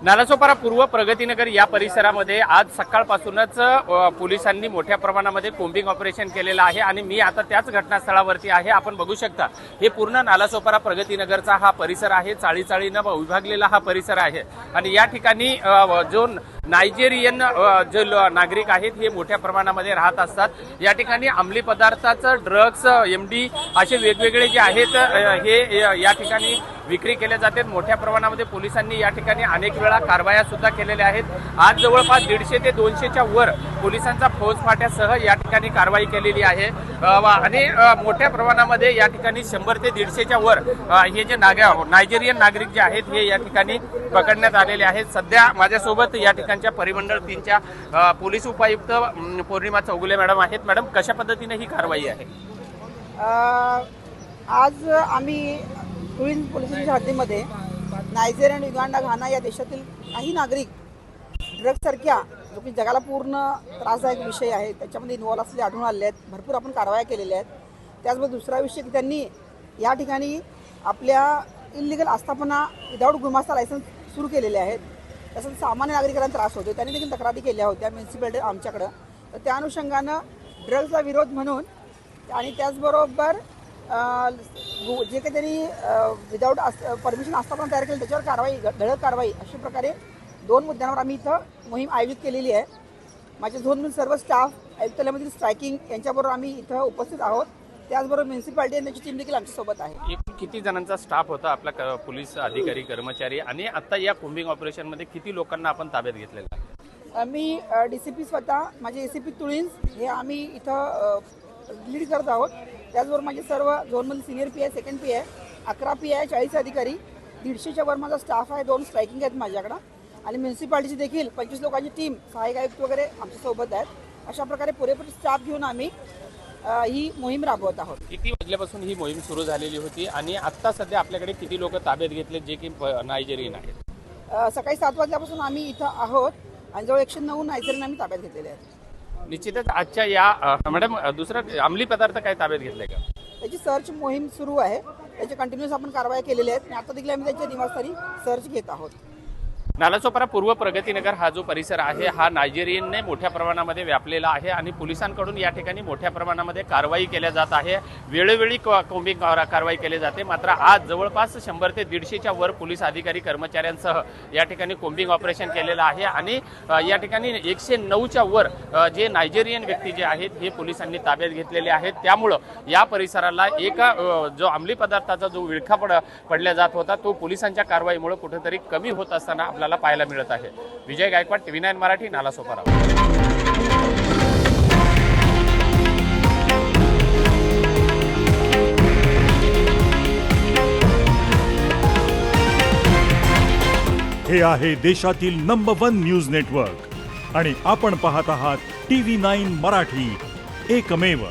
नालासोपारा पूर्व प्रगतीनगर या परिसरामध्ये आज सकाळपासूनच पोलिसांनी मोठ्या प्रमाणामध्ये कोम्बिंग ऑपरेशन केलेलं आहे आणि मी आता त्याच घटनास्थळावरती आहे। आपण बघू शकता हे पूर्ण नालासोपारा प्रगतीनगरचा हा परिसर आहे। चाळीचाळीनं विभागलेला हा परिसर आहे आणि या ठिकाणी जो नायजेरियन जे नागरिक आहेत हे मोठ्या प्रमाणामध्ये राहत असतात। या ठिकाणी अंमली पदार्थाचं ड्रग्स एमडी असे वेगवेगळे जे आहेत हे या ठिकाणी विक्री केले जाते। मोठ्या प्रमाणामध्ये पोलिसांनी या ठिकाणी अनेक वेळा कारवाया सुद्धा केलेल्या आहेत। आज जवळपास 150 ते 200च्या वर पोलिसांचा फौजफाट्यासह या ठिकाणी कारवाई केलेली आहे आणि मोठ्या प्रमाणामध्ये या ठिकाणी 100 ते 150च्या वर हे जे नायजेरियन नागरिक जे आहेत हे या ठिकाणी पकडण्यात आलेले आहेत। सध्या माझ्यासोबत या ठिकाणच्या परिमंडळ 3च्या पोलीस उपायुक्त पौर्णिमा चौगुले मॅडम आहेत। मॅडम, कशा पद्धतीने ही कारवाई आहे? आज आम्ही तुळीन पोलिसांच्या हद्दीमध्ये नायजेरिया, युगांडा, घाना या देशातील काही नागरिक ड्रग्ससारख्या जो की जगाला पूर्ण त्रासदायक विषय आहे त्याच्यामध्ये इन्व्हॉल्व असलेले आढळून आलेले आहेत। भरपूर आपण कारवाया केलेल्या आहेत। त्याचबरोबर दुसरा विषय की त्यांनी या ठिकाणी आपल्या इलिगल आस्थापना विदाऊट गुमास्ता लायसन्स सुरू केलेले आहेत। तसंच सामान्य नागरिकांना त्रास होतो, त्यांनी देखील तक्रारी केल्या होत्या म्युन्सिपॅलिटी आमच्याकडं। तर त्या अनुषंगानं ड्रग्सचा विरोध म्हणून आणि त्याचबरोबर जे काही त्यांनी विदाऊट परमिशन आस्थापना तयार केली त्याच्यावर कारवाई, धडक कारवाई अशा प्रकारे 2 मुद्द्यांवर आम्ही इथं मोहीम आयोजित केलेली आहे। माझे झोनमधील सर्व स्टाफ, आयुक्तालयामधील स्ट्रायकिंग यांच्याबरोबर आम्ही इथं उपस्थित आहोत। त्याचबरोबर म्युन्सिपॅलिटी आणि त्याची टीम देखील आमच्यासोबत आहे। एकूण किती जणांचा स्टाफ होता आपला, पोलीस अधिकारी, कर्मचारी, आणि आता या कोम्बिंग ऑपरेशनमध्ये किती लोकांना आपण ताब्यात घेतलेलं आहे? मी DCP स्वतः, माझे ACP तुळीन हे आम्ही इथं लीड करत आहोत। त्याचबरोबर माझे सर्व झोनमधील senior PI, second PI, 11 PI, 40 अधिकारी, 150च्या वर माझा स्टाफ आहे, 2 स्ट्रायकिंग आहेत माझ्याकडं आणि म्युन्सिपालिटीची देखील 25 लोकांची टीम, सहाय्यक आयुक्त वगैरे आमच्यासोबत आहेत। अशा प्रकारे पुरेपूर स्टाफ घेऊन आम्ही ही मोहीम राबवत आहोत। किती वाजल्यापासून ही मोहीम सुरू झालेली होती आणि आता सध्या आपल्याकडे किती लोक ताब्यात घेतले जे की नायजेरियन आहेत? सकाळी 7 वाजल्यापासून आम्ही इथं आहोत आणि जवळ 109 नायजेरियन आम्ही ताब्यात घेतलेले आहेत। निश्चितच आजच्या या मॅडम, दुसरं अंमली पदार्थ काय ताब्यात घेतले का? त्याची सर्च मोहीम सुरू आहे, त्याची कंटिन्यूस आपण कारवाई केलेली आहेत आणि आता देखील आम्ही त्यांच्या निवासस्थानी सर्च घेत आहोत। नालासोपारा पूर्व प्रगतीनगर हा जो परिसर आहे हा नायजेरियनने मोठ्या प्रमाणामध्ये व्यापलेला आहे आणि पोलिसांकडून या ठिकाणी मोठ्या प्रमाणामध्ये कारवाई केल्या जात आहे। वेळोवेळी कोम्बिंग कारवाई केली जाते। मात्र आज जवळपास 100 ते 150च्या वर पोलीस अधिकारी कर्मचाऱ्यांसह या ठिकाणी कोम्बिंग ऑपरेशन केलेलं आहे आणि या ठिकाणी 109च्या वर जे नायजेरियन व्यक्ती जे आहेत हे पोलिसांनी ताब्यात घेतलेले आहेत। त्यामुळं या परिसराला एक जो अंमली पदार्थाचा जो विळखा पडला जात होता तो पोलिसांच्या कारवाईमुळे कुठेतरी कमी होत असताना आपल्याला पाहायला मिळत आहे। विजय गायकवाड, TV9 मराठी, नालासोपारा। हे आहे देशातील नंबर 1 न्यूज नेटवर्क आणि आपण पाहत आहात TV9 मराठी, एकमेव।